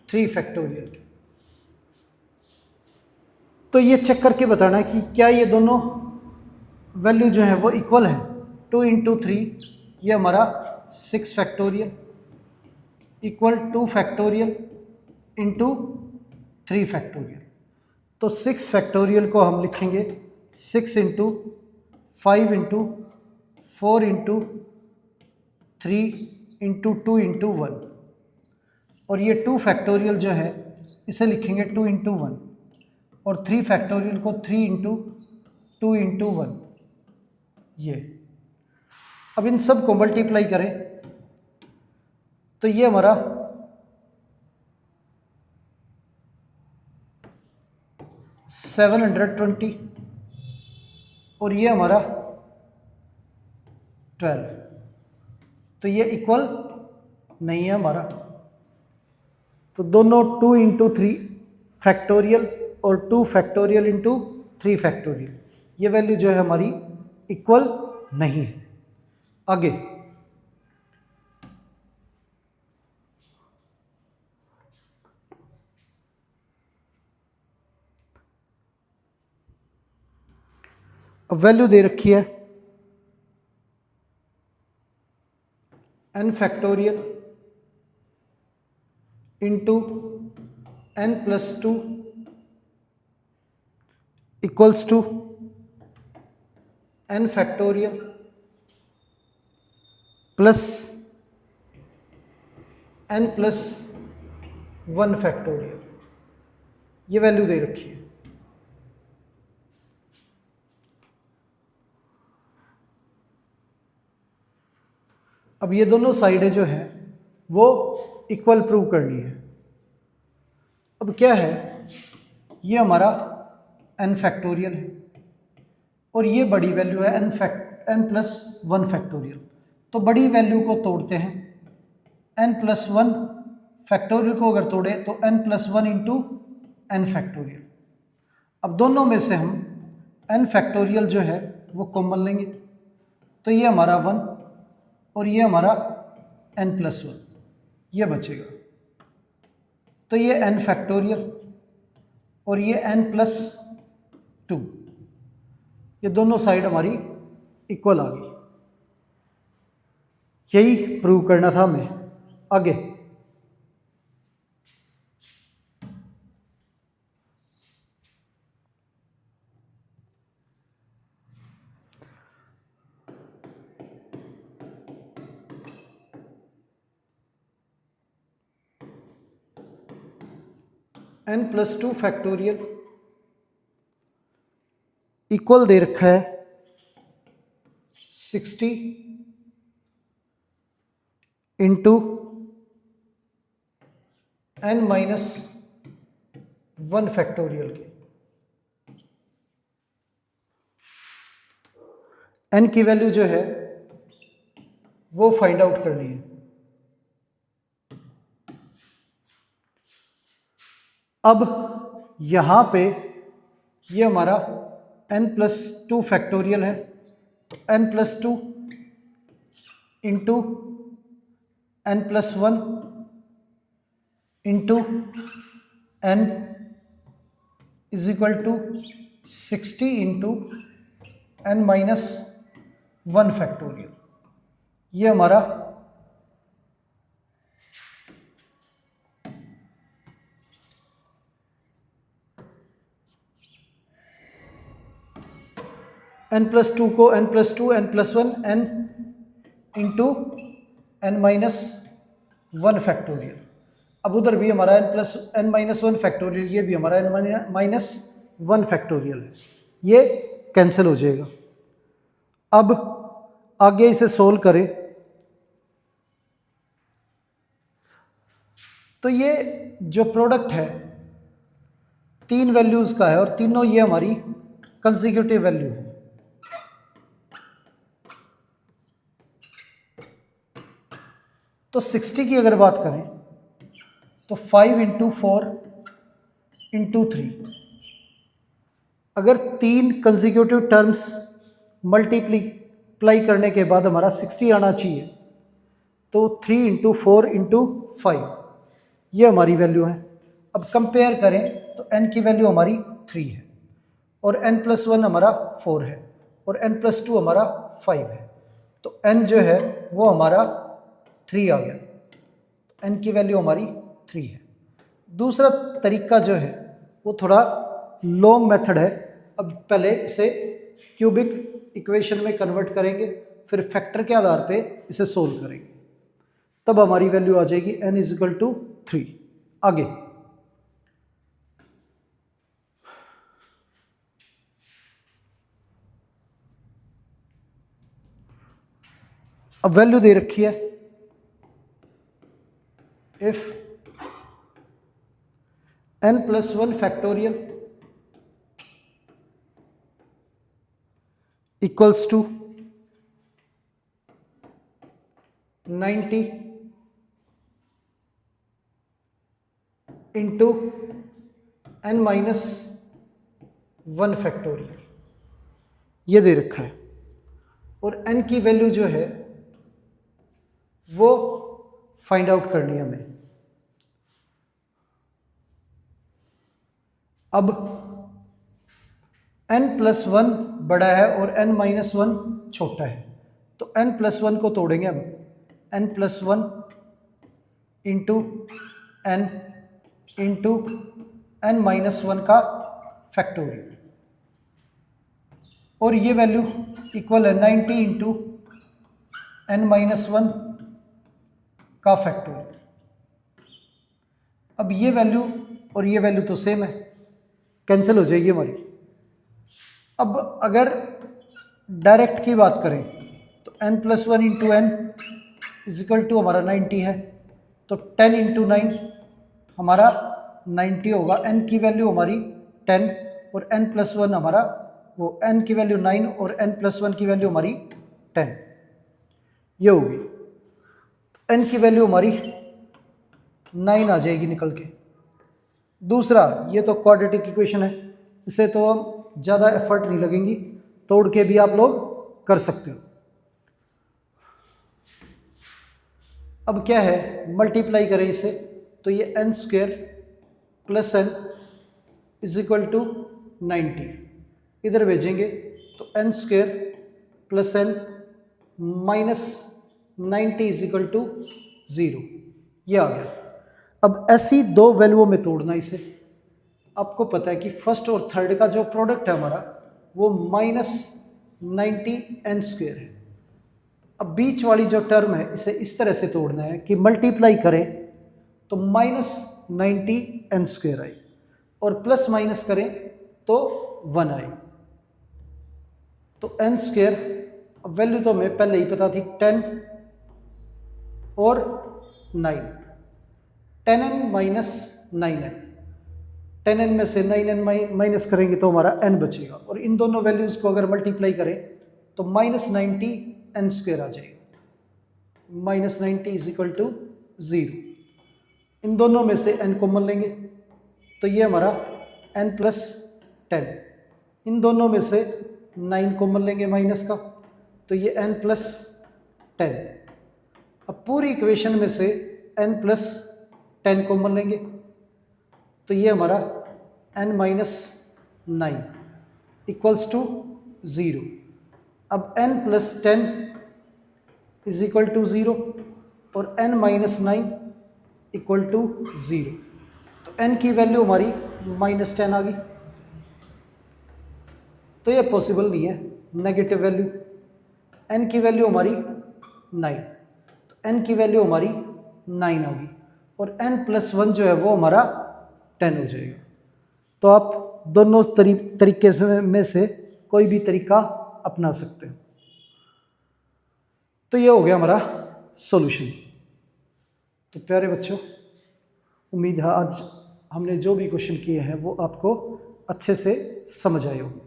3 फैक्टोरियल के। तो ये चेक करके बताना है कि क्या ये दोनों वैल्यू जो है वो इक्वल है। 2 इंटू 3 ये हमारा 6 factorial equal 2 factorial into 3 factorial. तो 6 फैक्टोरियल को हम लिखेंगे 6 into 5 into 4 into 3 into 2 into 1 और ये 2 फैक्टोरियल जो है इसे लिखेंगे 2 इंटू 1 और 3 फैक्टोरियल को 3 इंटू 2 इंटू 1। ये अब इन सब को मल्टीप्लाई करें तो ये हमारा 720 और ये हमारा 12। तो ये इक्वल नहीं है हमारा। तो दोनों 2 इंटू 3 फैक्टोरियल और 2 फैक्टोरियल इंटू 3 फैक्टोरियल ये वैल्यू जो है हमारी इक्वल नहीं है। आगे अब वैल्यू दे रखी है n factorial into n plus 2 equals to n factorial plus n plus 1 factorial ये वैल्यू दे रखी है। अब ये दोनों साइडें जो है वो इक्वल प्रूव करनी है। अब क्या है, ये हमारा n फैक्टोरियल है और ये बड़ी वैल्यू है n प्लस 1 फैक्टोरियल। तो बड़ी वैल्यू को तोड़ते हैं, n प्लस 1 फैक्टोरियल को अगर तोड़े तो n plus 1 into n factorial. अब दोनों में से हम n फैक्टोरियल जो है वो कॉमन लेंगे तो ये हमारा 1 और ये हमारा n प्लस 1 ये बचेगा। तो ये n फैक्टोरियल और ये n प्लस 2 ये दोनों साइड हमारी इक्वल आ गई। यही प्रूव करना था हमें। आगे n प्लस 2 फैक्टोरियल इक्वल दे रखा है 60 इंटू n माइनस 1 फैक्टोरियल के। n की वैल्यू जो है वो फाइंड आउट करनी है। अब यहाँ पे ये हमारा n प्लस 2 फैक्टोरियल है तो n plus 2 into n plus 1 into n is equal to 60 into n minus 1 factorial. ये हमारा n प्लस 2 को n plus 2 n plus 1 n into n minus 1 factorial. अब उधर भी हमारा n माइनस 1 फैक्टोरियल, ये भी हमारा n माइनस 1 फैक्टोरियल है, ये कैंसिल हो जाएगा। अब आगे इसे सोल्व करें तो ये जो प्रोडक्ट है 3 वैल्यूज़ का है और तीनों ये हमारी कंसेक्यूटिव वैल्यू है। तो 60 की अगर बात करें तो 5 इंटू 4 इंटू 3, अगर 3 कंसेक्यूटिव टर्म्स मल्टीप्लाई करने के बाद हमारा 60 आना चाहिए, तो 3 इंटू 4 इंटू 5 ये हमारी वैल्यू है। अब कंपेयर करें तो n की वैल्यू हमारी 3 है और n+1 हमारा 4 है और n+2 हमारा 5 है, तो n जो है वो हमारा 3 आ गया, n की वैल्यू हमारी 3 है। दूसरा तरीका जो है वो थोड़ा लॉन्ग मेथड है। अब पहले इसे क्यूबिक इक्वेशन में कन्वर्ट करेंगे, फिर फैक्टर के आधार पे इसे सोल्व करेंगे, तब हमारी वैल्यू आ जाएगी n = 3। आगे अब वैल्यू दे रखी है, if n+1 factorial equals to 90 into n-1 factorial, ये दे रखा है और n की वैल्यू जो है वो फाइंड आउट करनी है हमें। अब n+1 बड़ा है और n-1 छोटा है, तो n+1 को तोड़ेंगे हम, n+1 into n into n-1 का फैक्टोरियल, और ये वैल्यू इक्वल है 90 इंटू n-1 का फैक्टोरियल। अब ये वैल्यू और ये वैल्यू तो सेम है, कैंसिल हो जाएगी हमारी। अब अगर डायरेक्ट की बात करें तो n+1 इंटू n = हमारा 90 है, तो 10 इंटू 9 हमारा 90 होगा। n की वैल्यू हमारी 10 और n+1 हमारा वो n की वैल्यू 9 और n+1 की वैल्यू हमारी 10, ये होगी। n की वैल्यू हमारी 9 आ जाएगी निकल के। दूसरा, ये तो क्वाड्रेटिक इक्वेशन है, इसे तो ज़्यादा एफर्ट नहीं लगेंगी, तोड़ के भी आप लोग कर सकते हो। अब क्या है, मल्टीप्लाई करें इसे, तो ये n² + n = 90, इधर भेजेंगे तो n² + n -90 = 0, ये आ गया। अब ऐसी दो वैल्यूओं में तोड़ना इसे। आपको पता है कि फर्स्ट और थर्ड का जो प्रोडक्ट है हमारा वो -90 n² है। अब बीच वाली जो टर्म है इसे इस तरह से तोड़ना है कि मल्टीप्लाई करें तो -90 n² आए और प्लस माइनस करें तो 1 आए, तो n², अब वैल्यू तो हमें पहले ही पता थी 10 और 9, 10n - 9n, 10n में से 9n माइनस करेंगे तो हमारा n बचेगा, और इन दोनों वैल्यूज़ को अगर मल्टीप्लाई करें तो -90 n² आ जाएगा, -90 = 0। इन दोनों में से n कॉमन लेंगे तो ये हमारा n+10, इन दोनों में से 9 कॉमन लेंगे माइनस का, तो ये n+10। अब पूरी इक्वेशन में से n+10 कॉमन लेंगे तो ये हमारा n-9 = 0। अब n+10 = 0 और n-9 = 0, तो n की वैल्यू हमारी -10 आ गई, तो ये पॉसिबल नहीं है नेगेटिव वैल्यू। n की वैल्यू हमारी 9, तो n की वैल्यू हमारी 9 आ गई और n+1 जो है वो हमारा 10 हो जाएगा। तो आप दोनों तरीके में से कोई भी तरीका अपना सकते हो। तो ये हो गया हमारा सॉल्यूशन। तो प्यारे बच्चों, उम्मीद है आज हमने जो भी क्वेश्चन किए हैं वो आपको अच्छे से समझ आए होंगे।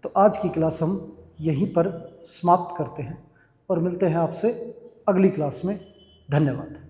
तो आज की क्लास हम यहीं पर समाप्त करते हैं और मिलते हैं आपसे अगली क्लास में। धन्यवाद।